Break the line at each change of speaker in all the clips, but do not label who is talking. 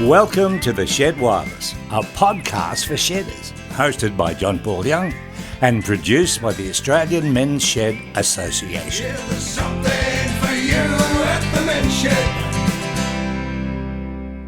Welcome to The Shed Wireless, a podcast for shedders, hosted by John Paul Young and produced by the Australian Men's Shed Association.
Yeah, there's something for you at the Men's Shed.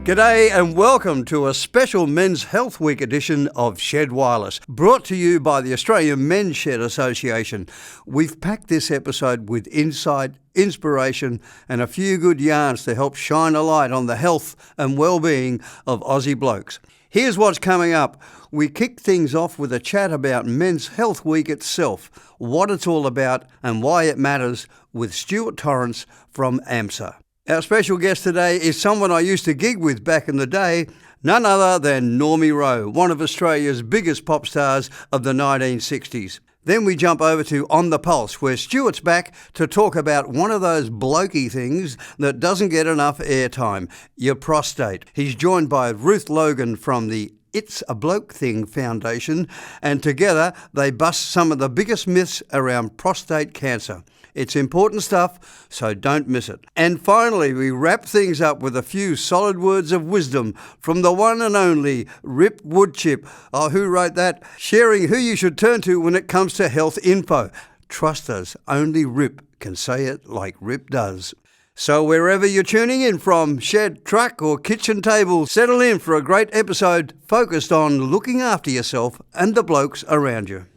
G'day and welcome to a special Men's Health Week edition of Shed Wireless, brought to you by the Australian Men's Shed Association. We've packed this episode with insight, inspiration and a few good yarns to help shine a light on the health and well-being of Aussie blokes. Here's what's coming up. We kick things off with a chat about Men's Health Week itself, what it's all about and why it matters, with Stuart Torrance from AMSA. Our special guest today is someone I used to gig with back in the day, none other than Normie Rowe, one of Australia's biggest pop stars of the 1960s. Then we jump over to On the Pulse, where Stuart's back to talk about one of those blokey things that doesn't get enough airtime, your prostate. He's joined by Ruth Logan from the Bloke Thing Foundation, and together they bust some of the biggest myths around prostate cancer. It's important stuff, so don't miss it. And finally, we wrap things up with a few solid words of wisdom from the one and only Rip Woodchip. Oh, who wrote that? Sharing who you should turn to when it comes to health info. Trust us, only Rip can say it like Rip does. So wherever you're tuning in from, shed, truck or kitchen table, settle in for a great episode focused on looking after yourself and the blokes around you.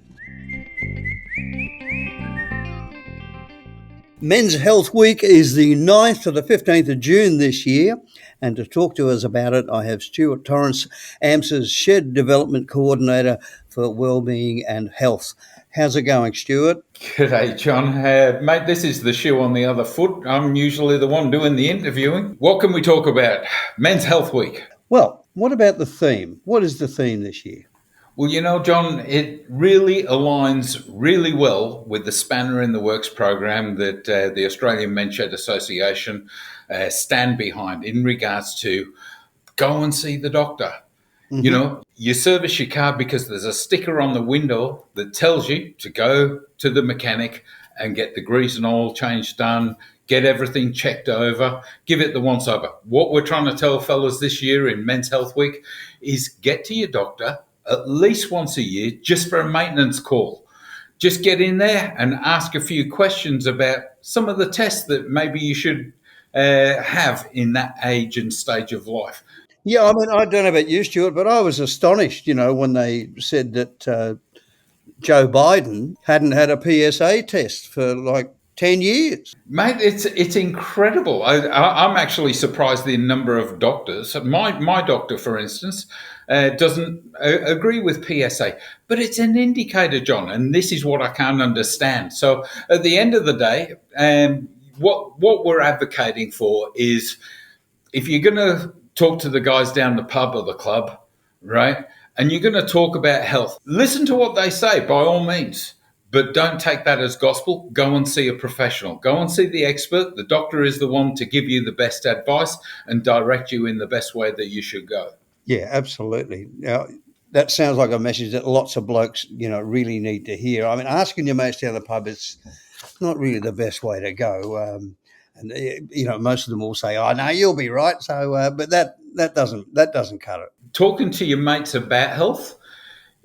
Men's Health Week is the 9th to the 15th of June this year, and to talk to us about it, I have Stuart Torrance, AMSA's Shed Development Coordinator for Wellbeing and Health. How's it going, Stuart?
G'day, John. Mate, this is the shoe on the other foot. I'm usually the one doing the interviewing. What can we talk about? Men's Health Week.
Well, what about the theme? What is the theme this year?
Well, you know, John, it really aligns really well with the Spanner in the Works program that the Australian Men's Shed Association stand behind in regards to go and see the doctor. Mm-hmm. You know, you service your car because there's a sticker on the window that tells you to go to the mechanic and get the grease and oil change done, get everything checked over, give it the once over. What we're trying to tell fellas this year in Men's Health Week is get to your doctor at least once a year, just for a maintenance call. Just get in there and ask a few questions about some of the tests that maybe you should have in that age and stage of life.
Yeah, I mean, I don't know about you, Stuart, but I was astonished, you know, when they said that Joe Biden hadn't had a PSA test for like 10 years.
Mate, it's incredible. I'm actually surprised the number of doctors. My doctor, for instance, doesn't agree with PSA, but it's an indicator, John, and this is what I can't understand. So at the end of the day, what we're advocating for is if you're going to talk to the guys down the pub or the club, right, and you're going to talk about health, listen to what they say by all means. But don't take that as gospel. Go and see a professional. Go and see the expert. The doctor is the one to give you the best advice and direct you in the best way that you should go.
Yeah, absolutely. Now, that sounds like a message that lots of blokes, you know, really need to hear. I mean, asking your mates down the pub is not really the best way to go. And you know, most of them will say, "Oh, no, you'll be right." So, but that doesn't cut it.
Talking to your mates about health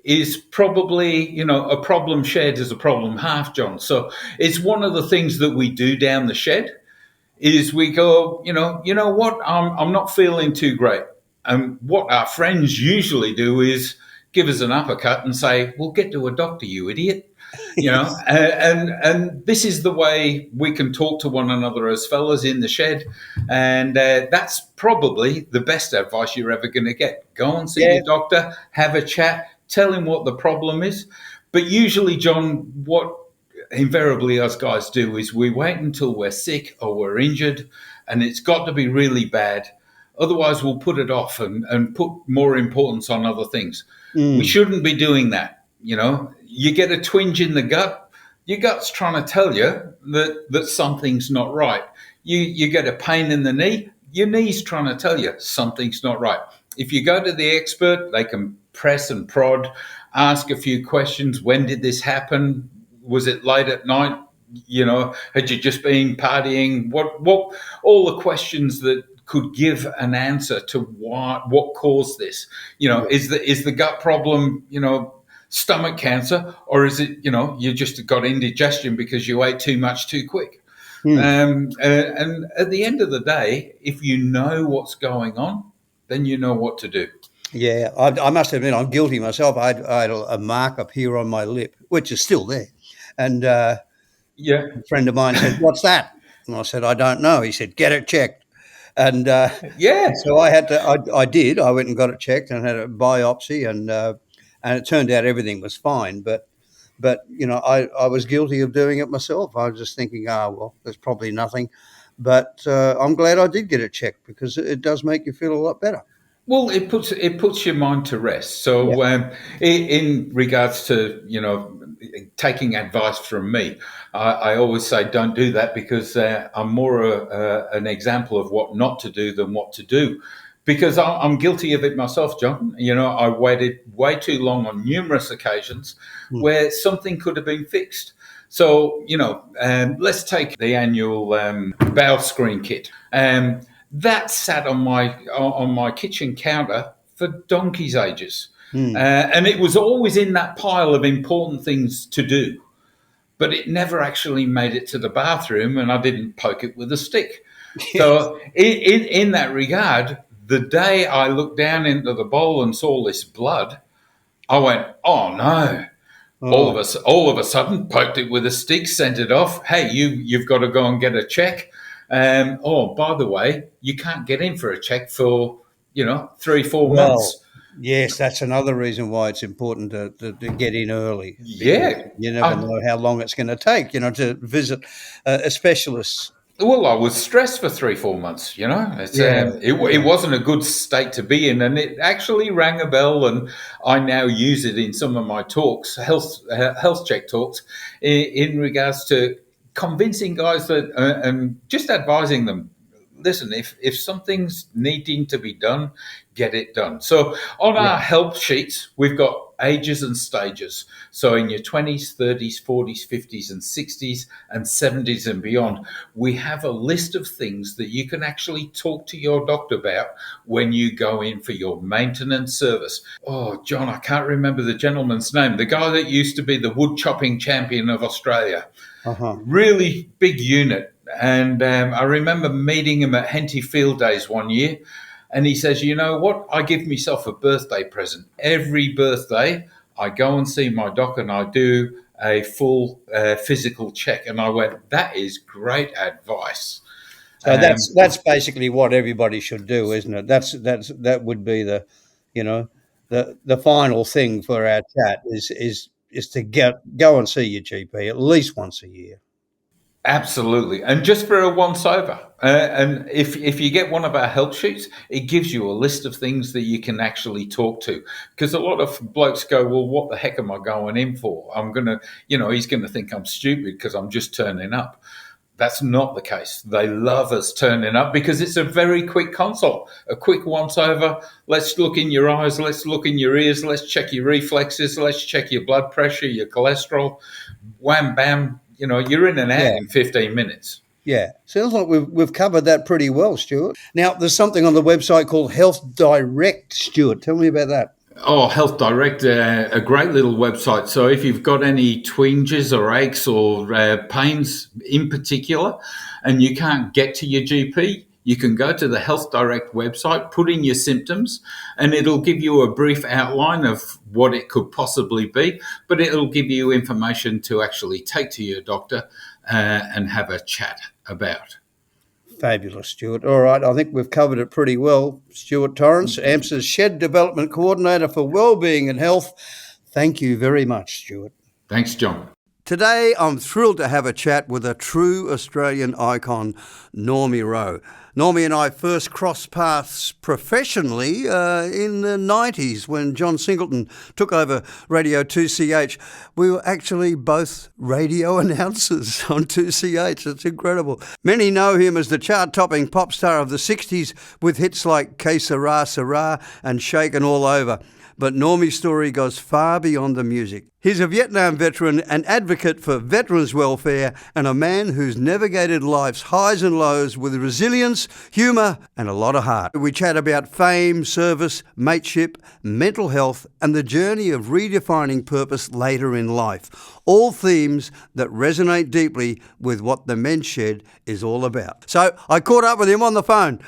is probably, you know, a problem shared is a problem half, John. So it's one of the things that we do down the shed is we go, you know what, I'm not feeling too great. And what our friends usually do is give us an uppercut and say, well, get to a doctor, you idiot. You know, and this is the way we can talk to one another as fellas in the shed. And that's probably the best advice you're ever going to get. Go and see your doctor, have a chat, tell him what the problem is. But usually, John, what invariably us guys do is we wait until we're sick or we're injured and it's got to be really bad. Otherwise, we'll put it off and put more importance on other things. We shouldn't be doing that. You know, you get a twinge in the gut, your gut's trying to tell you that something's not right. You get a pain in the knee, your knee's trying to tell you something's not right. If you go to the expert, they can press and prod, ask a few questions. When did this happen? Was it late at night? You know, had you just been partying? What all the questions that could give an answer to what caused this. Is the gut problem, stomach cancer, or is it, you just got indigestion because you ate too much too quick? And at the end of the day, if you know what's going on, then you know what to do.
Yeah, I must admit I'm guilty myself. I had a mark up here on my lip, which is still there. And a friend of mine said, "What's that?" And I said, "I don't know." He said, "Get it checked." And so I had to. I did. I went and got it checked and had a biopsy, and it turned out everything was fine. But I was guilty of doing it myself. I was just thinking, well, there's probably nothing. But I'm glad I did get it checked, because it does make you feel a lot better.
Well, it puts your mind to rest. So, in regards to taking advice from me, I always say don't do that, because I'm more an example of what not to do than what to do. Because I'm guilty of it myself, John. I waited way too long on numerous occasions where something could have been fixed. So, let's take the annual bowel screen kit. That sat on my kitchen counter for donkey's ages. And it was always in that pile of important things to do. But it never actually made it to the bathroom, and I didn't poke it with a stick. So in that regard, the day I looked down into the bowl and saw this blood, I went, oh no. All of a sudden, poked it with a stick, sent it off. Hey, you've got to go and get a check. By the way, you can't get in for a check for 3-4 months.
Yes, that's another reason why it's important to get in early.
Yeah,
you never know how long it's going to take, to visit a specialist.
Well, I was stressed for 3-4 months. It wasn't a good state to be in, and it actually rang a bell. And I now use it in some of my talks, health check talks, in regards to convincing guys that and just advising them. Listen, if something's needing to be done, get it done. So on our help sheets, we've got ages and stages. So in your 20s, 30s, 40s, 50s and 60s and 70s and beyond, we have a list of things that you can actually talk to your doctor about when you go in for your maintenance service. Oh, John, I can't remember the gentleman's name. The guy that used to be the wood chopping champion of Australia. Really big unit. And I remember meeting him at Henty Field Days one year, and he says, you know what, I give myself a birthday present. Every birthday, I go and see my doc and I do a full physical check. And I went, that is great advice.
So that's basically what everybody should do, isn't it? That would be the final thing for our chat is to go and see your GP at least once a year.
Absolutely. And just for a once over. And if you get one of our help sheets, it gives you a list of things that you can actually talk to. Because a lot of blokes go, well, what the heck am I going in for? I'm going to, he's going to think I'm stupid because I'm just turning up. That's not the case. They love us turning up because it's a very quick consult, a quick once over. Let's look in your eyes. Let's look in your ears. Let's check your reflexes. Let's check your blood pressure, your cholesterol. Wham, bam. You're in and out in 15 minutes.
Yeah. Sounds like we've covered that pretty well, Stuart. Now, there's something on the website called Health Direct, Stuart. Tell me about that.
Oh, Health Direct, a great little website. So if you've got any twinges or aches or pains in particular and you can't get to your GP, you can go to the Health Direct website, put in your symptoms, and it'll give you a brief outline of what it could possibly be, but it'll give you information to actually take to your doctor and have a chat about.
Fabulous, Stuart. All right, I think we've covered it pretty well. Stuart Torrance, AMSA's Shed Development Coordinator for Wellbeing and Health. Thank you very much, Stuart.
Thanks, John.
Today, I'm thrilled to have a chat with a true Australian icon, Normie Rowe. Normie and I first crossed paths professionally in the 90s when John Singleton took over Radio 2CH. We were actually both radio announcers on 2CH. It's incredible. Many know him as the chart-topping pop star of the 60s with hits like Que Sera Sera and Shaken All Over. But Normie's story goes far beyond the music. He's a Vietnam veteran, an advocate for veterans' welfare, and a man who's navigated life's highs and lows with resilience, humour, and a lot of heart. We chat about fame, service, mateship, mental health, and the journey of redefining purpose later in life. All themes that resonate deeply with what the Men's Shed is all about. So I caught up with him on the phone.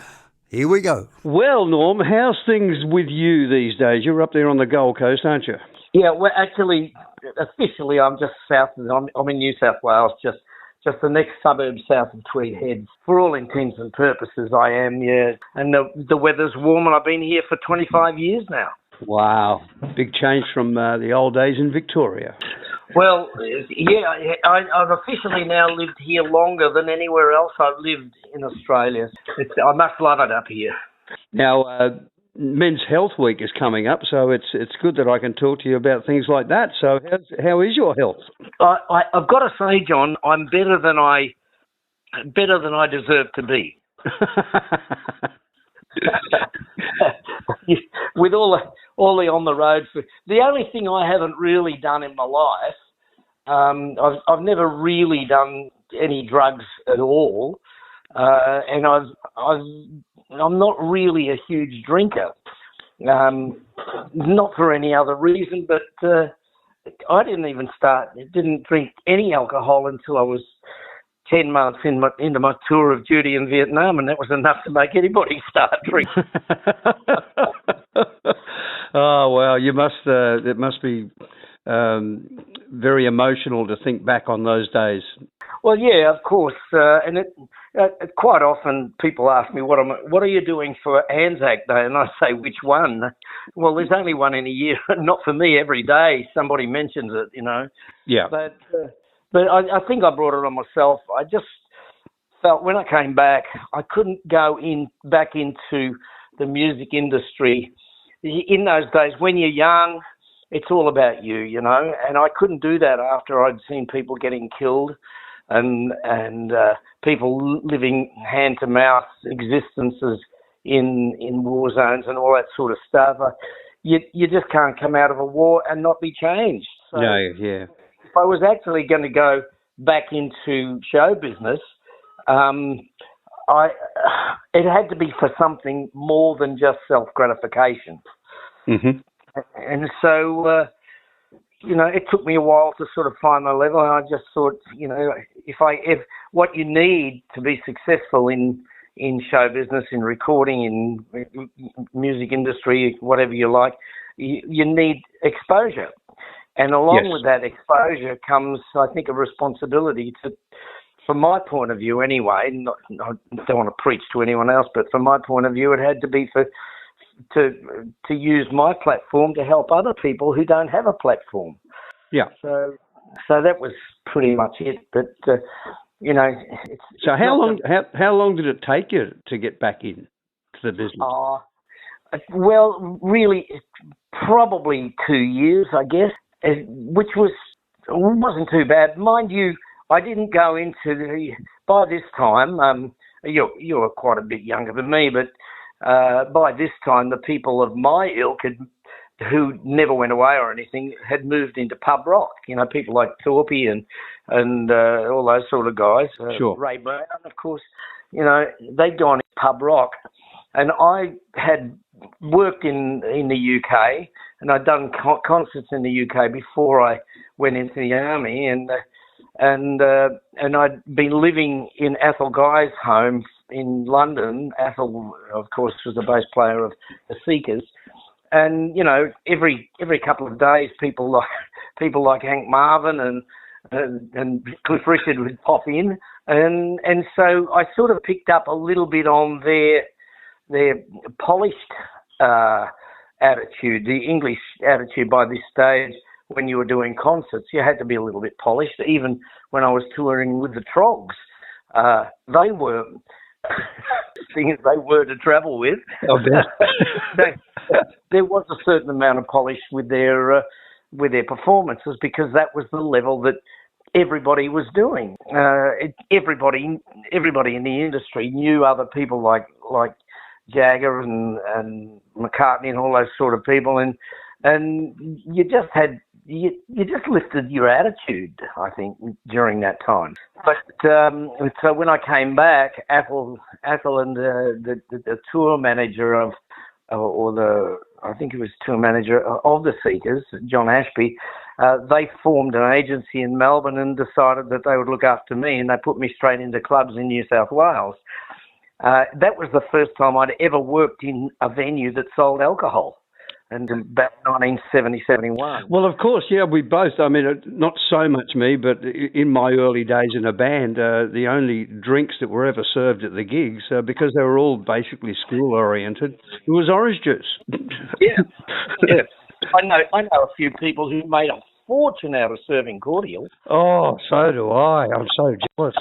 Here we go. Well, Norm, how's things with you these days? You're up there on the Gold Coast, aren't you?
Yeah, well, actually, officially, I'm just south of, I'm in New South Wales, just the next suburb south of Tweed Heads. For all intents and purposes, I am, yeah. And the weather's warm, and I've been here for 25 years now.
Wow. Big change from the old days in Victoria.
Well, yeah, I've officially now lived here longer than anywhere else I've lived in Australia. I must love it up here.
Now, Men's Health Week is coming up, so it's good that I can talk to you about things like that. So how is your health?
I've got to say, John, I'm better than I deserve to be. With all the on the road, the only thing I haven't really done in my life, I've never really done any drugs at all, and I'm not really a huge drinker, not for any other reason, but I didn't drink any alcohol until I was 10 months into my tour of duty in Vietnam, and that was enough to make anybody start drinking.
Oh, well, you must. It must be very emotional to think back on those days.
Well, yeah, of course, and quite often people ask me, what are you doing for Anzac Day? And I say, which one? Well, there's only one in a year. Not for me. Every day somebody mentions it, you know.
Yeah.
But I think I brought it on myself. I just felt when I came back, I couldn't go back into the music industry. In those days, when you're young, it's all about you, you know, and I couldn't do that after I'd seen people getting killed and people living hand-to-mouth existences in war zones and all that sort of stuff. You just can't come out of a war and not be changed. So,
no, yeah.
if I was actually going to go back into show business, it had to be for something more than just self-gratification.
Mm-hmm.
And so, it took me a while to sort of find my level. And I just thought, if what you need to be successful in show business, in recording, in music industry, whatever you like, you need exposure. And along
Yes.
with that exposure comes, I think, a responsibility to, from my point of view anyway, I don't want to preach to anyone else, but from my point of view, it had to be to use my platform to help other people who don't have a platform.
Yeah.
So that was pretty much it. But,
So how long did it take you to get back in to the business?
Well, really, probably 2 years, I guess, which wasn't too bad. Mind you, I didn't go into by this time, you're quite a bit younger than me, but by this time the people of my ilk who never went away or anything had moved into pub rock. People like Thorpe and all those sort of guys.
Sure.
Ray Brown, of course. They'd gone into pub rock, and I had worked in the UK, and I'd done concerts in the UK before I went into the army, and I'd been living in Athol Guy's home in London. Athol, of course, was the bass player of the Seekers, and every couple of days, people like Hank Marvin and Cliff Richard would pop in, and so I sort of picked up a little bit on their polished attitude, the English attitude. By this stage, when you were doing concerts, you had to be a little bit polished. Even when I was touring with the Trogs, they were things they were to travel with.
Oh,
there was a certain amount of polish with their performances, because that was the level that everybody was doing. Everybody in the industry knew other people like Jagger and McCartney and all those sort of people, and and you just had you just lifted your attitude, I think, during that time. But so when I came back, Athol and the tour manager of, I think it was tour manager of the Seekers, John Ashby, they formed an agency in Melbourne and decided that they would look after me, and they put me straight into clubs in New South Wales. That was the first time I'd ever worked in a venue that sold alcohol. And about 1970, 71.
Well, of course, yeah, we both, I mean, not so much me, but in my early days in a band, the only drinks that were ever served at the gigs, because they were all basically school-oriented, it was orange juice.
Yeah. I know a few people who made a fortune out of serving cordial.
Oh, so do I. I'm so jealous.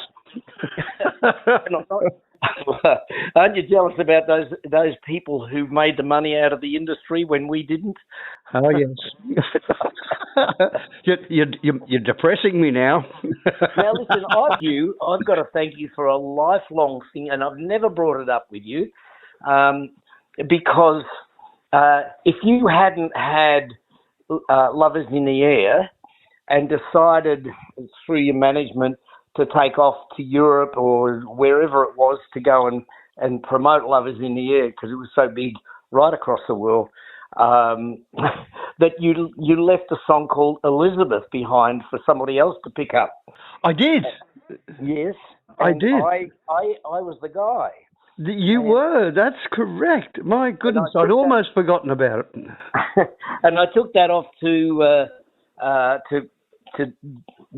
Aren't you jealous about those people who made the money out of the industry when we didn't?
Oh, yes. You're depressing me now.
Now, listen, I've got to thank you for a lifelong thing, and I've never brought it up with you, because if you hadn't had Lovers in the Air and decided through your management to take off to Europe or wherever it was to go and promote Lovers in the Air, because it was so big right across the world, that you left a song called Elizabeth behind for somebody else to pick up.
I did.
Yes.
I did.
I was the guy.
You were. That's correct. My goodness, I'd almost forgotten about it.
And I took that off to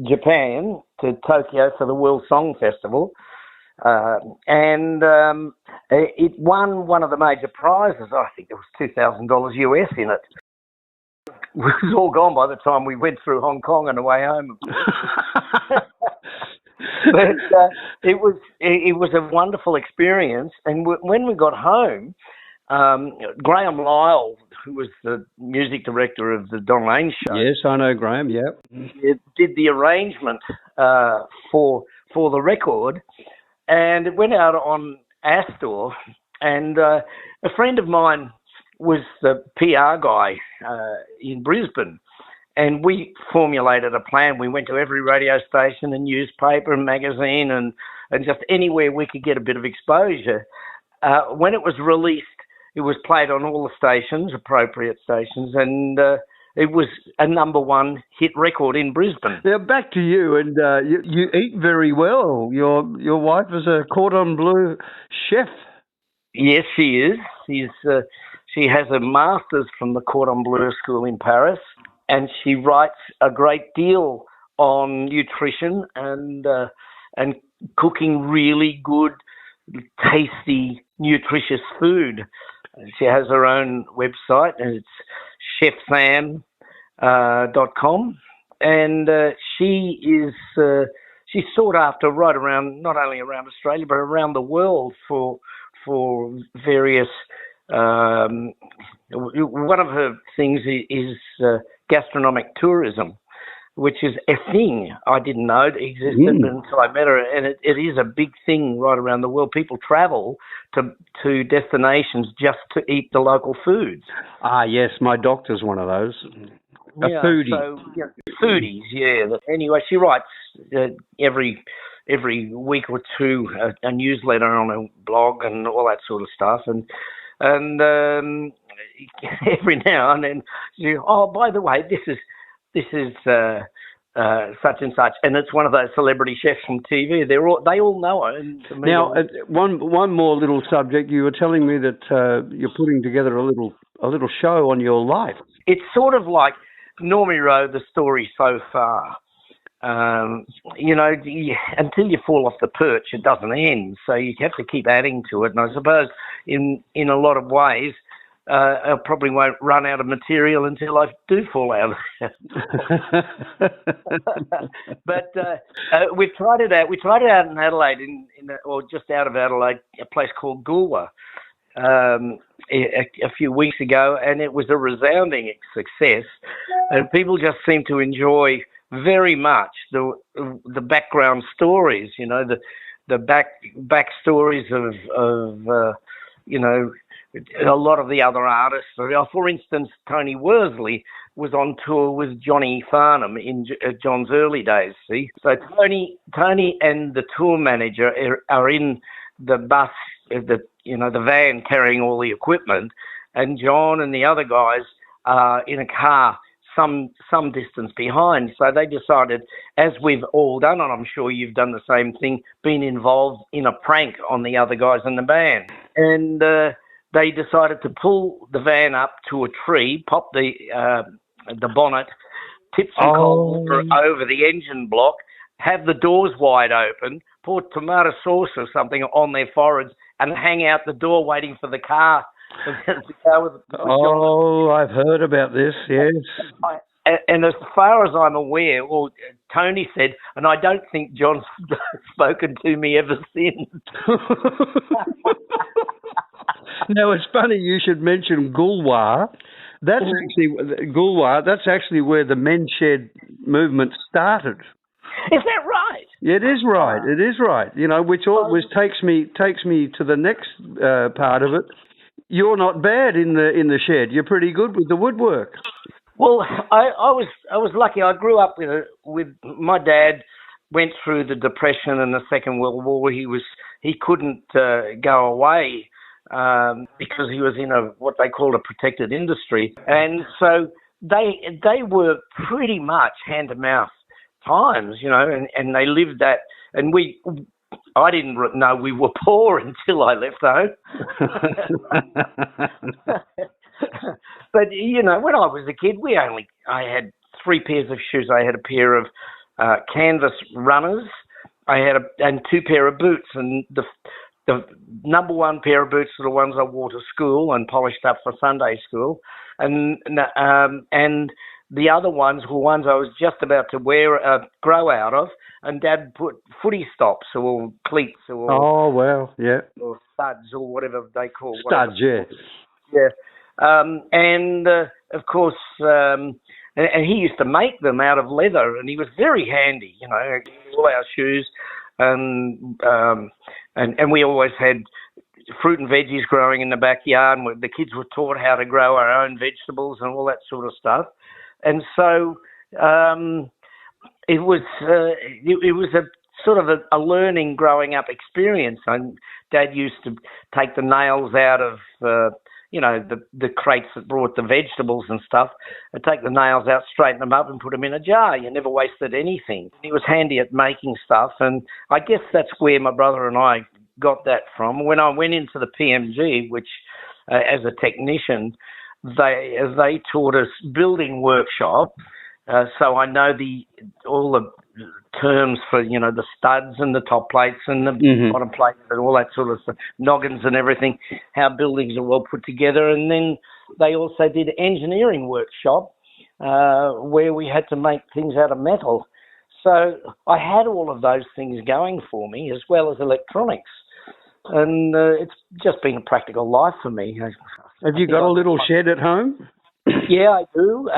Japan, to Tokyo for the World Song Festival, and it won one of the major prizes. I think there was $2,000 US in it. It was all gone by the time we went through Hong Kong on the way home. But it was a wonderful experience, and when we got home, Graham Lyle, who was the music director of the Don Lane show.
Yes, I know Graham, yeah.
Did the arrangement for the record, and it went out on Astor, and a friend of mine was the PR guy in Brisbane, and we formulated a plan. We went to every radio station and newspaper and magazine and just anywhere we could get a bit of exposure. When it was released, it was played on all the stations, appropriate stations, and it was a #1 hit record in Brisbane.
Now back to you, and you eat very well. Your wife is a cordon bleu chef.
Yes, she is. She has a master's from the Cordon Bleu School in Paris, and she writes a great deal on nutrition and cooking really good, tasty, nutritious food. She has her own website, and it's chefsam.com, and she's sought after right around, not only around Australia but around the world for various. One of her things is gastronomic tourism, which is a thing I didn't know that existed until I met her, and it is a big thing right around the world. People travel to destinations just to eat the local foods.
Ah, yes, my doctor's one of those. A foodie.
So, foodies, yeah. Anyway, she writes every week or two a newsletter on her blog and all that sort of stuff, and every now and then she, by the way, this is such and such, and it's one of those celebrity chefs from TV. They all know her.
Now, one more little subject. You were telling me that you're putting together a little show on your life.
It's sort of like Normie Rowe, the story so far. Until you fall off the perch, it doesn't end. So you have to keep adding to it. And I suppose in a lot of ways, I probably won't run out of material until I do fall out. But we've tried it out. We tried it out in Adelaide, or just out of Adelaide, a place called Goolwa, a few weeks ago, and it was a resounding success. And people just seem to enjoy very much the background stories. The back stories of a lot of the other artists. For instance, Tony Worsley was on tour with Johnny Farnham in John's early days. See, so Tony and the tour manager are in the bus, the van carrying all the equipment, and John and the other guys are in a car some distance behind. So they decided, as we've all done, and I'm sure you've done the same thing, been involved in a prank on the other guys in the band, and they decided to pull the van up to a tree, pop the bonnet, tip some cold water over the engine block, have the doors wide open, pour tomato sauce or something on their foreheads, and hang out the door waiting for the car.
I've heard about this, yes.
And as far as I'm aware, Tony said, and I don't think John's spoken to me ever since.
Now, it's funny you should mention Gulwar. That's actually where the men's shed movement started.
Is that right?
It is right. It is right. Which always takes me to the next part of it. You're not bad in the shed. You're pretty good with the woodwork.
Well, I was lucky. I grew up with my dad. Went through the Depression and the Second World War. He couldn't go away because he was in what they called a protected industry, and so they were pretty much hand to mouth times, and they lived that. And I didn't know we were poor until I left home. But when I was a kid, I had 3 pairs of shoes. I had a pair of canvas runners. And 2 pair of boots, and the number 1 pair of boots are the ones I wore to school and polished up for Sunday school, and the other ones were ones I was just about to grow out of, and Dad put footy stops or cleats or or studs or whatever they call
studs,
and of course. And he used to make them out of leather, and he was very handy, all our shoes, and we always had fruit and veggies growing in the backyard, and the kids were taught how to grow our own vegetables and all that sort of stuff. And so it was a sort of a learning growing up experience. And Dad used to take the nails out of the crates that brought the vegetables and stuff, and take the nails out, straighten them up and put them in a jar. You never wasted anything. He was handy at making stuff, and I guess that's where my brother and I got that from. When I went into the PMG, which as a technician, they taught us building workshop, so I know all the terms for the studs and the top plates and the bottom plates and all that sort of stuff, noggins and everything, how buildings are well put together. And then they also did engineering workshop where we had to make things out of metal. So I had all of those things going for me, as well as electronics, and it's just been a practical life for me.
Have you got a little shed at home?
Yeah, I do.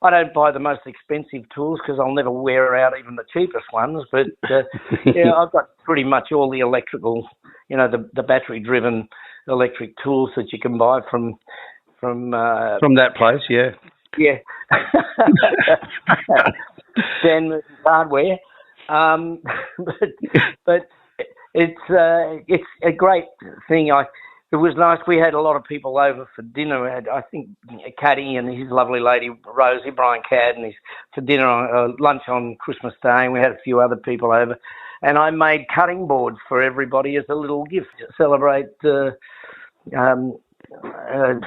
I don't buy the most expensive tools because I'll never wear out even the cheapest ones. But I've got pretty much all the electrical, the battery-driven electric tools that you can buy from
that place. Yeah.
Yeah. Then hardware, but it's a great thing. It was nice. We had a lot of people over for dinner. We had, I think, Caddy and his lovely lady, Rosie, Brian Cadd, and for dinner on lunch on Christmas Day. And we had a few other people over. And I made cutting boards for everybody as a little gift to celebrate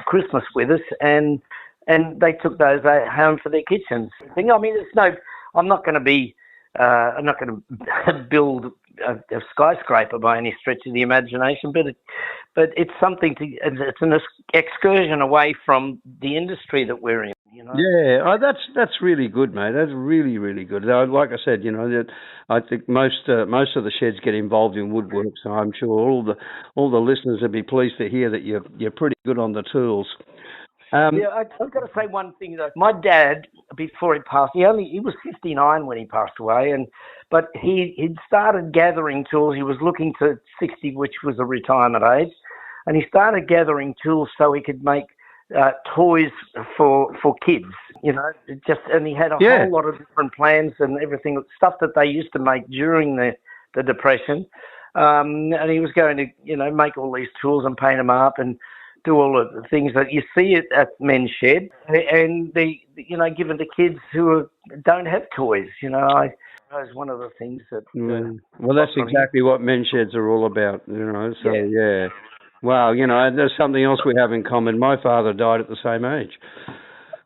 Christmas with us. And they took those home for their kitchens. I'm not going to build a skyscraper by any stretch of the imagination, but it's something it's an excursion away from the industry that we're in.
Yeah, that's really good, mate. That's really, really good. Like I said, I think most of the sheds get involved in woodwork, so I'm sure all the listeners would be pleased to hear that you're pretty good on the tools. I've got to say one thing though. My dad, before he passed, he was 59 when he passed away, but he'd started gathering tools. He was looking to 60, which was a retirement age,
and he started gathering tools so he could make toys for kids. And he had a whole lot of different plans and everything, stuff that they used to make during the Depression. And he was going to, make all these tools and paint them up and do all of the things that you see at Men's Shed, and given to kids who don't have toys. That's one of the things that.
Well, that's exactly what Men's Sheds are all about. So yeah. Wow, there's something else we have in common. My father died at the same age.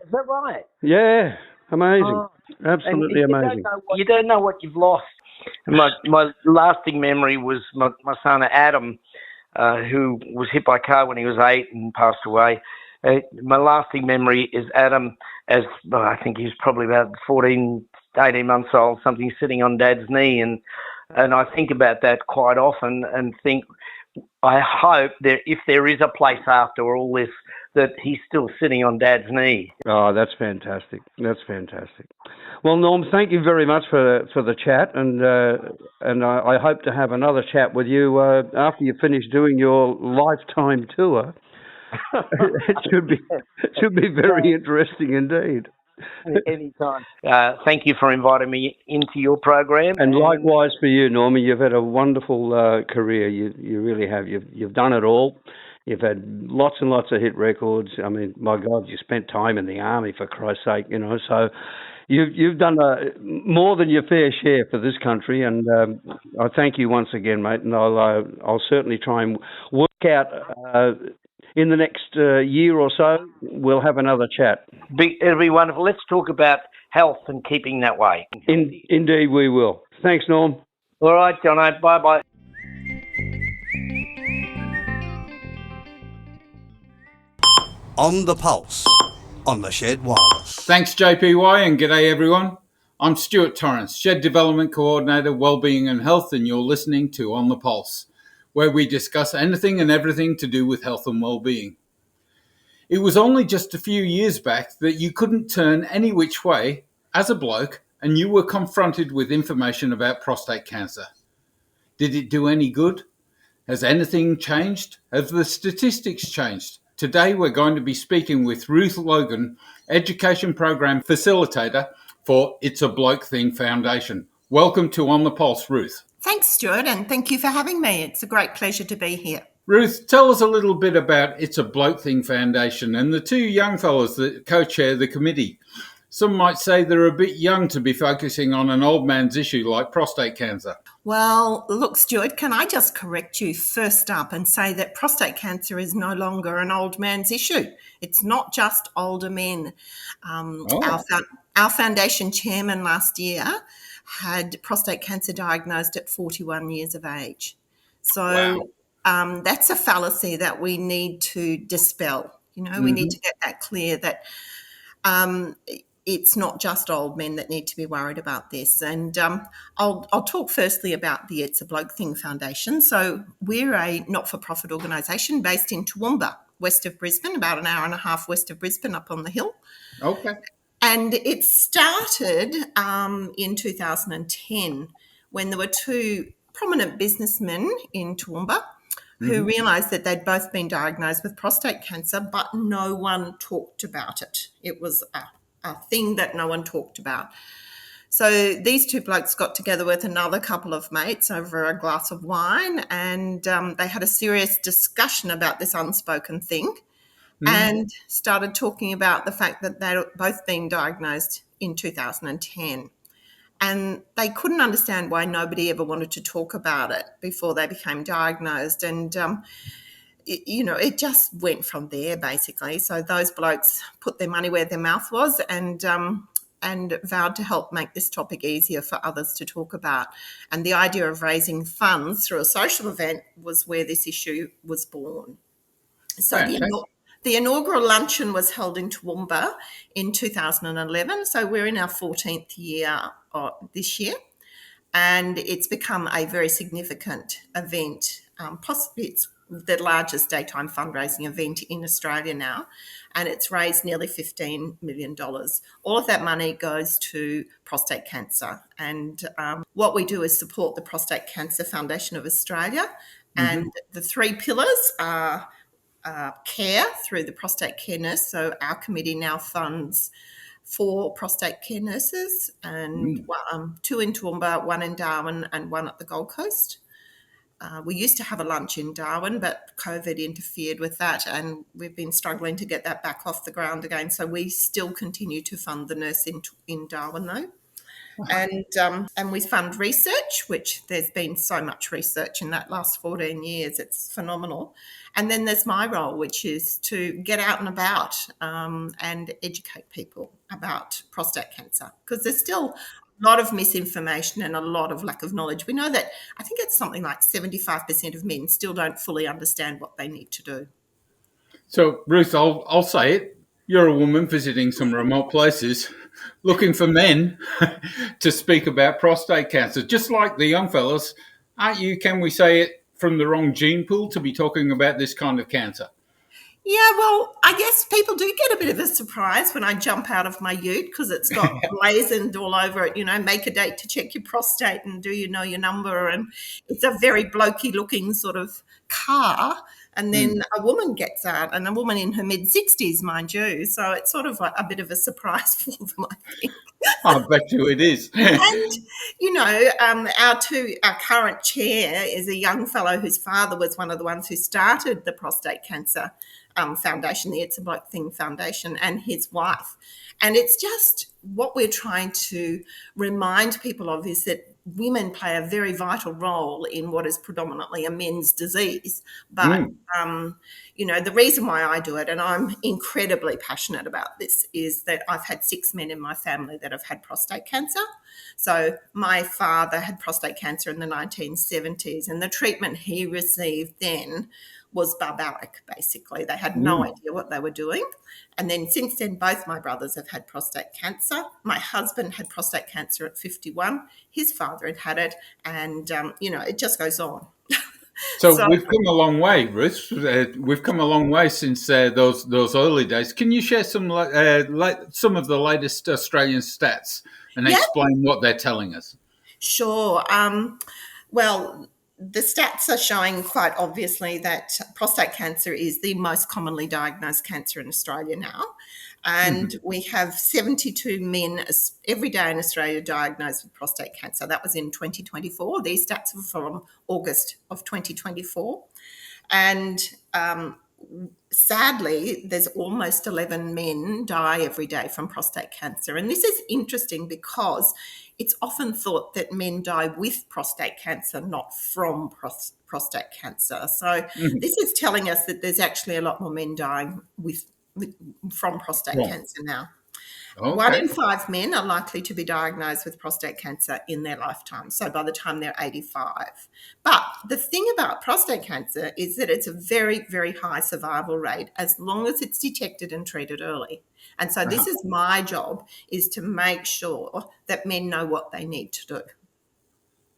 Is that right?
Yeah, amazing. Absolutely amazing.
You don't know what you've lost. My lasting memory was my son Adam, who was hit by a car when he was 8 and passed away. My lasting memory is Adam, I think he was probably about 14, 18 months old, something, sitting on Dad's knee. And I think about that quite often and think, I hope that if there is a place after all this, that he's still sitting on Dad's knee.
Oh, that's fantastic. That's fantastic. Well, Norm, thank you very much for the chat, and I hope to have another chat with you after you finish doing your lifetime tour. It should be very interesting indeed.
Anytime. Thank you for inviting me into your program.
And likewise for you, Normie. You've had a wonderful career. You really have. You've done it all. You've had lots and lots of hit records. I mean, my God, you spent time in the army, for Christ's sake, So you've done more than your fair share for this country, and I thank you once again, mate. And I'll certainly try and work out. In the next year or so, we'll have another chat.
It'll be wonderful. Let's talk about health and keeping that way.
Indeed we will. Thanks, Norm.
All right, Jono. Bye-bye.
On the Pulse, on the Shed Wireless.
Thanks, JPY, and g'day, everyone. I'm Stuart Torrance, Shed Development Coordinator, Wellbeing and Health, and you're listening to On the Pulse, where we discuss anything and everything to do with health and well-being. It was only just a few years back that you couldn't turn any which way as a bloke and you were confronted with information about prostate cancer. Did it do any good? Has anything changed? Have the statistics changed? Today we're going to be speaking with Ruth Logan, Education Program Facilitator for It's a Bloke Thing Foundation. Welcome to On the Pulse, Ruth.
Thanks, Stuart, and thank you for having me. It's a great pleasure to be here.
Ruth, tell us a little bit about It's a Bloke Thing Foundation and the two young fellows that co-chair the committee. Some might say they're a bit young to be focusing on an old man's issue like prostate cancer.
Well, look, Stuart, can I just correct you first up and say that prostate cancer is no longer an old man's issue. It's not just older men. Our foundation chairman last year had prostate cancer diagnosed at 41 years of age. So that's a fallacy that we need to dispel. We need to get that clear that it's not just old men that need to be worried about this. And I'll talk firstly about the It's a Bloke Thing Foundation. So we're a not-for-profit organisation based in Toowoomba, west of Brisbane, about an hour and a half west of Brisbane up on the hill.
Okay.
And it started in 2010 when there were two prominent businessmen in Toowoomba who realised that they'd both been diagnosed with prostate cancer, but no one talked about it. It was a thing that no one talked about. So these two blokes got together with another couple of mates over a glass of wine, and they had a serious discussion about this unspoken thing. And started talking about the fact that they'd both been diagnosed in 2010. And they couldn't understand why nobody ever wanted to talk about it before they became diagnosed. And, it just went from there, basically. So those blokes put their money where their mouth was and vowed to help make this topic easier for others to talk about. And the idea of raising funds through a social event was where this issue was born. So the inaugural luncheon was held in Toowoomba in 2011, so we're in our 14th year this year, and it's become a very significant event. Possibly it's the largest daytime fundraising event in Australia now, and it's raised nearly $15 million. All of that money goes to prostate cancer, and what we do is support the Prostate Cancer Foundation of Australia And the three pillars are care through the prostate care nurse. So our committee now funds 4 prostate care nurses, and 2 in Toowoomba, 1 in Darwin, and 1 at the Gold Coast. We used to have a lunch in Darwin, but COVID interfered with that, and we've been struggling to get that back off the ground again. So we still continue to fund the nurse in Darwin, though. And we fund research, which there's been so much research in that last 14 years. It's phenomenal. And then there's my role, which is to get out and about and educate people about prostate cancer, because there's still a lot of misinformation and a lot of lack of knowledge. We know that I think it's something like 75% of men still don't fully understand what they need to do.
So, Ruth, I'll say it. You're a woman visiting some remote places, looking for men to speak about prostate cancer. Just like the young fellas, aren't you, can we say it, from the wrong gene pool to be talking about this kind of cancer?
Yeah, well, I guess people do get a bit of a surprise when I jump out of my ute, because it's got blazoned all over it, make a date to check your prostate and do you know your number? And it's a very blokey looking sort of car. And then a woman gets out, and a woman in her mid-60s, mind you. So it's sort of like a bit of a surprise for them, I think.
I bet you it is.
And, our current chair is a young fellow whose father was one of the ones who started the prostate cancer foundation, the It's a Bloke Thing Foundation, and his wife. And it's just what we're trying to remind people of is that women play a very vital role in what is predominantly a men's disease. But, the reason why I do it, and I'm incredibly passionate about this, is that I've had 6 men in my family that have had prostate cancer. So my father had prostate cancer in the 1970s, and the treatment he received then was barbaric, basically. They had no idea what they were doing. And then since then, both my brothers have had prostate cancer. My husband had prostate cancer at 51. His father had it. And, it just goes on.
So we've come a long way, Ruth. We've come a long way since those early days. Can you share some of the latest Australian stats and explain what they're telling us?
Sure. Well, the stats are showing quite obviously that prostate cancer is the most commonly diagnosed cancer in Australia now. And we have 72 men every day in Australia diagnosed with prostate cancer. That was in 2024. These stats are from August of 2024. And sadly, there's almost 11 men die every day from prostate cancer. And this is interesting because it's often thought that men die with prostate cancer, not from prostate cancer. So this is telling us that there's actually a lot more men dying from prostate cancer now. Okay. 1 in 5 men are likely to be diagnosed with prostate cancer in their lifetime, so by the time they're 85. But the thing about prostate cancer is that it's a very, very high survival rate as long as it's detected and treated early. And so this is my job, is to make sure that men know what they need to do.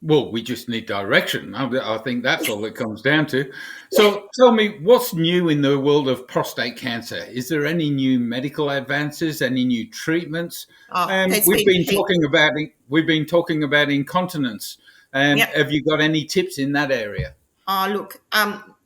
Well, we just need direction. I think that's all it comes down to. So tell me, what's new in the world of prostate cancer? Is there any new medical advances, any new treatments? We've been talking about incontinence. Have you got any tips in that area?
Look,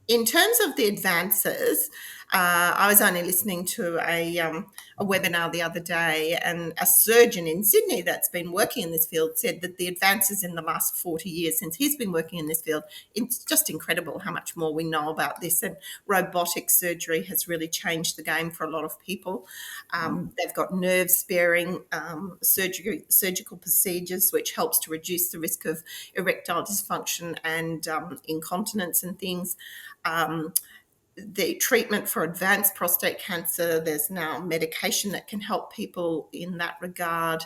in terms of the advances, I was only listening to a webinar the other day, and a surgeon in Sydney that's been working in this field said that the advances in the last 40 years since he's been working in this field, it's just incredible how much more we know about this. And robotic surgery has really changed the game for a lot of people. They've got nerve-sparing surgical procedures, which helps to reduce the risk of erectile dysfunction and incontinence and things. The treatment for advanced prostate cancer, there's now medication that can help people in that regard.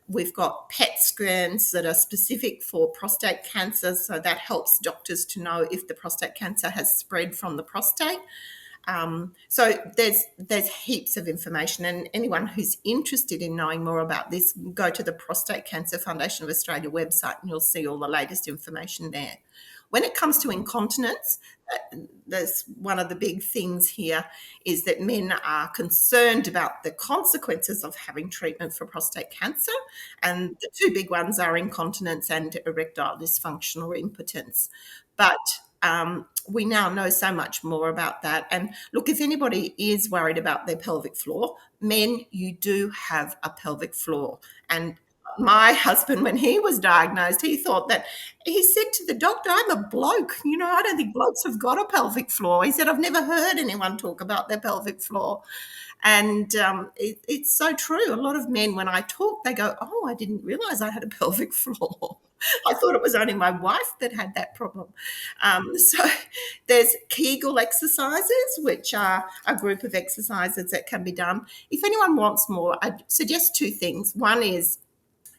We've got PET scans that are specific for prostate cancer, so that helps doctors to know if the prostate cancer has spread from the prostate. So there's heaps of information, and anyone who's interested in knowing more about this, go to the Prostate Cancer Foundation of Australia website and you'll see all the latest information there. When it comes to incontinence, there's one of the big things here is that men are concerned about the consequences of having treatment for prostate cancer. And the 2 big ones are incontinence and erectile dysfunction or impotence. But we now know so much more about that. And look, if anybody is worried about their pelvic floor, men, you do have a pelvic floor. And my husband, when he was diagnosed, he thought that he said to the doctor, I'm a bloke. I don't think blokes have got a pelvic floor. He said, I've never heard anyone talk about their pelvic floor. And it's so true. A lot of men, when I talk, they go, oh, I didn't realize I had a pelvic floor. I thought it was only my wife that had that problem. So there's Kegel exercises, which are a group of exercises that can be done. If anyone wants more, I'd suggest two things. One is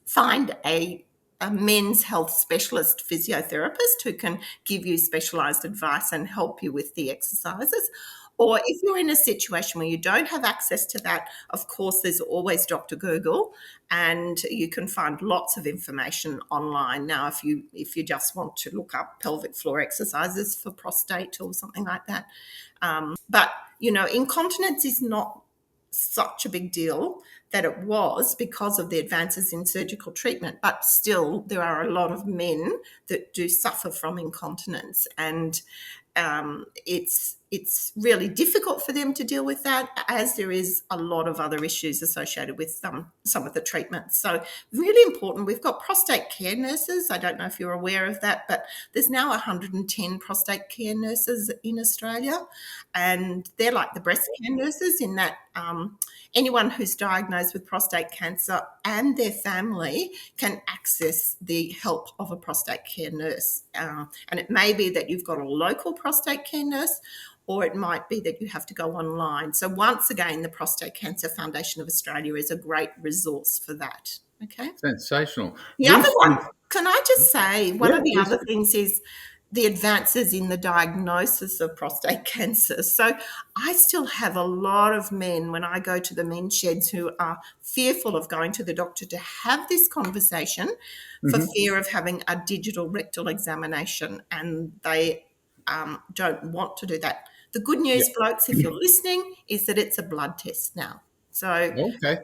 find a men's health specialist physiotherapist who can give you specialised advice and help you with the exercises. Or if you're in a situation where you don't have access to that, of course, there's always Dr. Google, and you can find lots of information online. Now, if you just want to look up pelvic floor exercises for prostate or something like that. But, incontinence is not such a big deal that it was because of the advances in surgical treatment, but still there are a lot of men that do suffer from incontinence, and it's really difficult for them to deal with that, as there is a lot of other issues associated with some of the treatments. So really important. We've got prostate care nurses. I don't know if you're aware of that, but there's now 110 prostate care nurses in Australia, and they're like the breast care nurses in that anyone who's diagnosed with prostate cancer and their family can access the help of a prostate care nurse. And it may be that you've got a local prostate care nurse, or it might be that you have to go online. So once again, the Prostate Cancer Foundation of Australia is a great resource for that. Okay.
Sensational.
The other one, can I just say, one of the other things is the advances in the diagnosis of prostate cancer. So I still have a lot of men when I go to the men's sheds who are fearful of going to the doctor to have this conversation for fear of having a digital rectal examination, and they don't want to do that. The good news, blokes, if you're listening, is that it's a blood test now. So,
okay.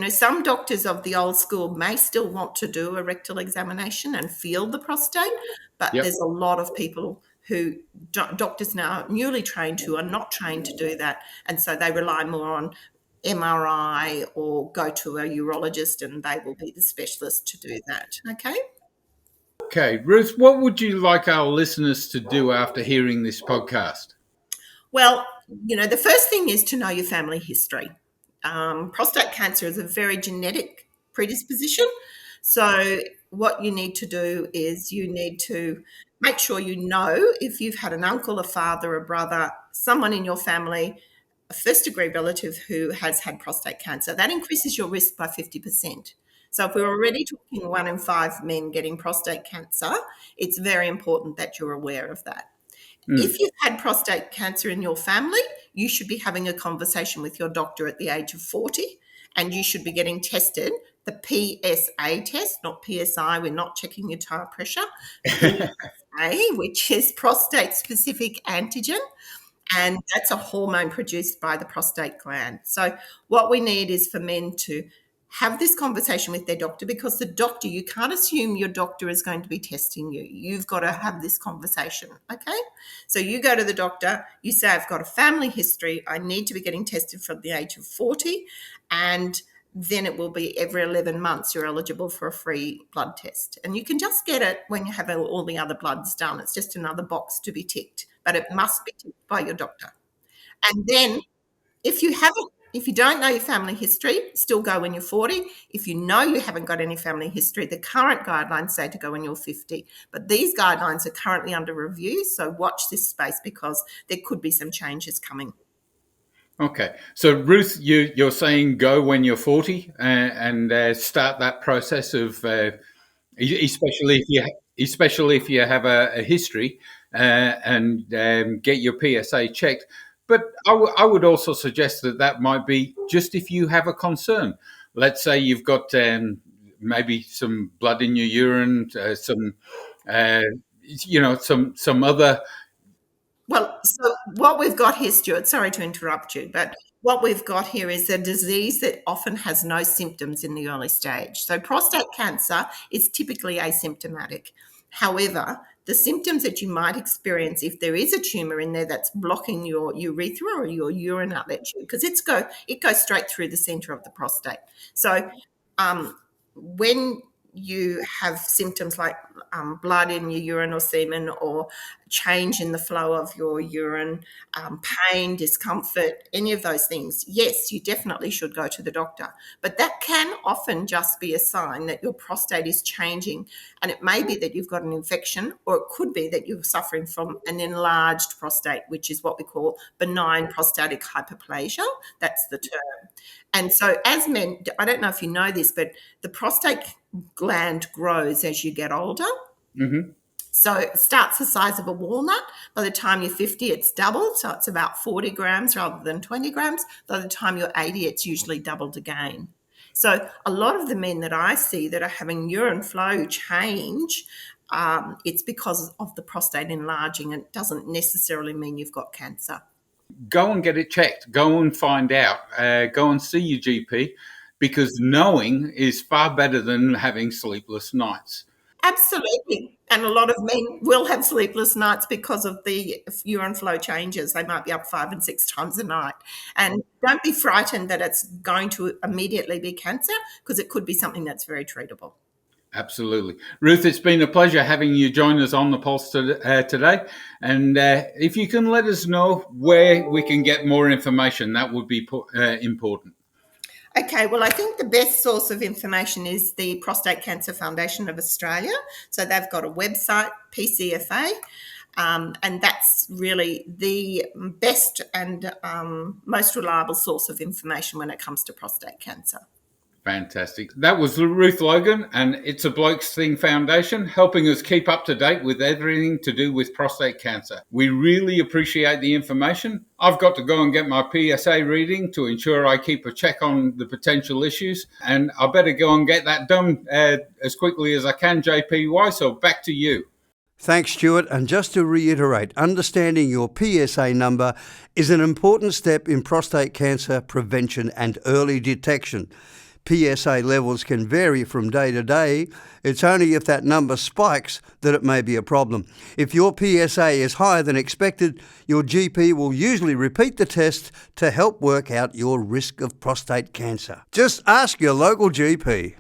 Some doctors of the old school may still want to do a rectal examination and feel the prostate, but there's a lot of people who doctors now newly trained who are not trained to do that, and so they rely more on MRI or go to a urologist, and they will be the specialist to do that. Okay,
Ruth, what would you like our listeners to do after hearing this podcast?
Well, the first thing is to know your family history. Prostate cancer is a very genetic predisposition. So what you need to do is you need to make sure you know if you've had an uncle, a father, a brother, someone in your family, a first-degree relative who has had prostate cancer. That increases your risk by 50%. So if we're already talking 1 in 5 men getting prostate cancer, it's very important that you're aware of that. If you've had prostate cancer in your family, you should be having a conversation with your doctor at the age of 40, and you should be getting tested, the PSA test, not PSI. We're not checking your tire pressure. PSA, which is prostate-specific antigen, and that's a hormone produced by the prostate gland. So what we need is for men to have this conversation with their doctor, because the doctor, you can't assume your doctor is going to be testing you. You've got to have this conversation, okay? So you go to the doctor, you say, I've got a family history, I need to be getting tested from the age of 40, and then it will be every 11 months you're eligible for a free blood test. And you can just get it when you have all the other bloods done. It's just another box to be ticked, but it must be ticked by your doctor. And then if you don't know your family history, still go when you're 40. If you know you haven't got any family history, the current guidelines say to go when you're 50. But these guidelines are currently under review, so watch this space because there could be some changes coming.
Okay. So, Ruth, you're saying go when you're 40 and start that process of, especially if you have a history and get your PSA checked. But I would also suggest that might be just if you have a concern. Let's say you've got maybe some blood in your urine, some other.
Well, so what we've got here, Stuart, sorry to interrupt you, but what we've got here is a disease that often has no symptoms in the early stage. So prostate cancer is typically asymptomatic. However, the symptoms that you might experience if there is a tumour in there that's blocking your urethra or your urine outlet tube, because it goes straight through the centre of the prostate. So when you have symptoms like blood in your urine or semen, or change in the flow of your urine, pain, discomfort, any of those things, yes, you definitely should go to the doctor. But that can often just be a sign that your prostate is changing, and it may be that you've got an infection, or it could be that you're suffering from an enlarged prostate, which is what we call benign prostatic hyperplasia. That's the term. And so as men, I don't know if you know this, but the prostate gland grows as you get older.
Mm-hmm.
So it starts the size of a walnut. By the time you're 50, it's doubled. So it's about 40 grams rather than 20 grams. By the time you're 80, it's usually doubled again. So a lot of the men that I see that are having urine flow change, it's because of the prostate enlarging, and it doesn't necessarily mean you've got cancer.
Go and get it checked. Go and find out. Go and see your GP, because knowing is far better than having sleepless nights.
Absolutely. And a lot of men will have sleepless nights because of the urine flow changes. They might be up 5 and 6 times a night. And don't be frightened that it's going to immediately be cancer, because it could be something that's very treatable.
Absolutely. Ruth, it's been a pleasure having you join us on The Pulse today. And if you can let us know where we can get more information, that would be important.
Okay, well, I think the best source of information is the Prostate Cancer Foundation of Australia. So they've got a website, PCFA, and that's really the best and most reliable source of information when it comes to prostate cancer.
Fantastic. That was Ruth Logan, and it's a Bloke Thing Foundation, helping us keep up to date with everything to do with prostate cancer. We really appreciate the information. I've got to go and get my PSA reading to ensure I keep a check on the potential issues, and I better go and get that done as quickly as I can, JPY, so back to you.
Thanks, Stuart. And just to reiterate, understanding your PSA number is an important step in prostate cancer prevention and early detection. PSA levels can vary from day to day. It's only if that number spikes that it may be a problem. If your PSA is higher than expected, your GP will usually repeat the test to help work out your risk of prostate cancer. Just ask your local GP.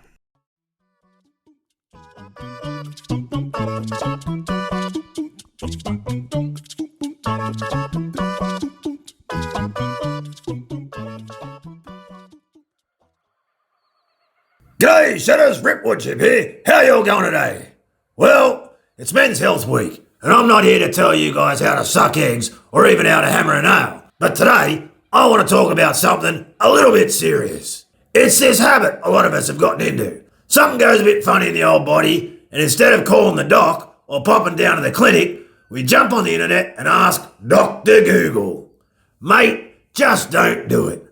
G'day, Shedders, Rip Woodchip here. How y'all going today? Well, it's Men's Health Week, and I'm not here to tell you guys how to suck eggs or even how to hammer a nail. But today, I want to talk about something a little bit serious. It's this habit a lot of us have gotten into. Something goes a bit funny in the old body, and instead of calling the doc or popping down to the clinic, we jump on the internet and ask Dr. Google. Mate, just don't do it.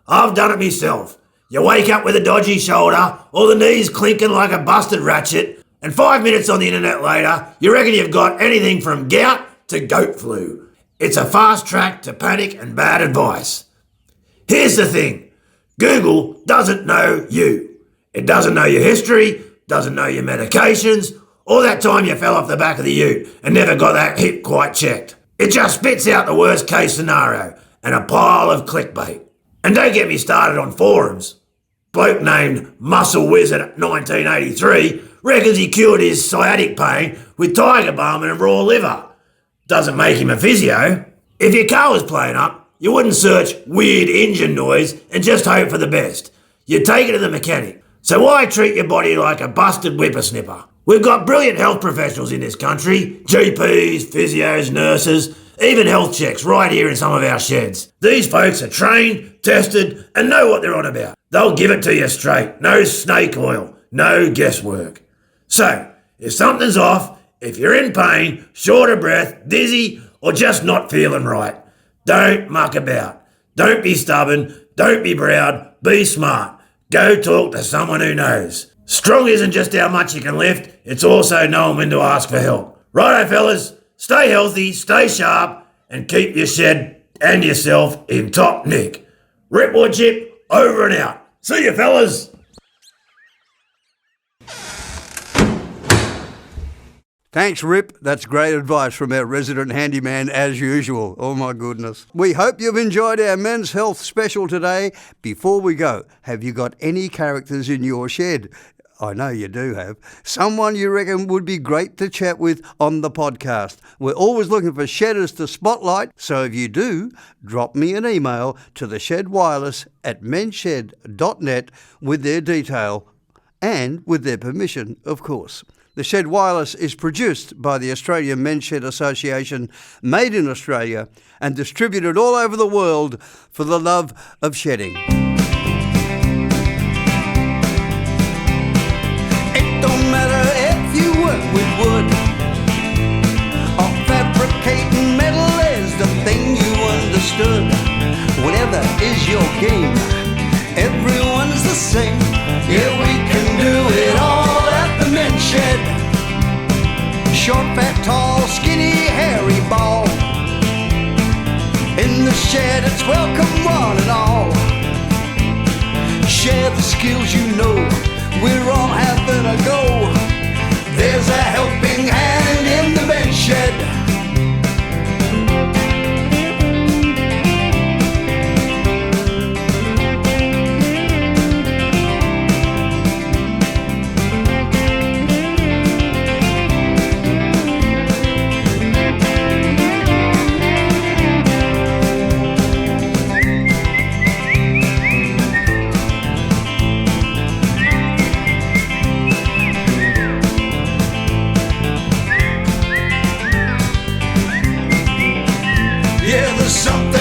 I've done it myself. You wake up with a dodgy shoulder or the knees clinking like a busted ratchet, and 5 minutes on the internet later, you reckon you've got anything from gout to goat flu. It's a fast track to panic and bad advice. Here's the thing. Google doesn't know you. It doesn't know your history, doesn't know your medications, or that time you fell off the back of the ute and never got that hip quite checked. It just spits out the worst case scenario and a pile of clickbait. And don't get me started on forums. Bloke named Muscle Wizard 1983 reckons he cured his sciatic pain with tiger balm and raw liver. Doesn't make him a physio. If your car was playing up, you wouldn't search weird engine noise and just hope for the best. You'd take it to the mechanic. So why treat your body like a busted whippersnipper? We've got brilliant health professionals in this country, GPs, physios, nurses, even health checks right here in some of our sheds. These folks are trained, tested, and know what they're on about. They'll give it to you straight. No snake oil, no guesswork. So, if something's off, if you're in pain, short of breath, dizzy, or just not feeling right, don't muck about. Don't be stubborn, don't be proud, be smart. Go talk to someone who knows. Strong isn't just how much you can lift, it's also knowing when to ask for help. Righto, fellas, stay healthy, stay sharp, and keep your shed and yourself in top nick. Rip Woodchip, over and out. See you, fellas.
Thanks, Rip. That's great advice from our resident handyman as usual. Oh my goodness. We hope you've enjoyed our Men's Health special today. Before we go, have you got any characters in your shed? I know you do have. Someone you reckon would be great to chat with on the podcast. We're always looking for shedders to spotlight, so if you do, drop me an email to theshedwireless@menshed.net with their detail and with their permission, of course. The Shed Wireless is produced by the Australian Men's Shed Association, made in Australia and distributed all over the world for the love of shedding. It don't matter if you work with wood or fabricating metal is the thing you understood. Whatever is your game, everyone's the same. Yeah, we can do it all at the Men's Shed. Short, fat, tall, skinny, hairy, bald. In the shed, it's welcome one and all. Share the skills you know, we're all having a go. There's a helping hand in the Men's Shed. Something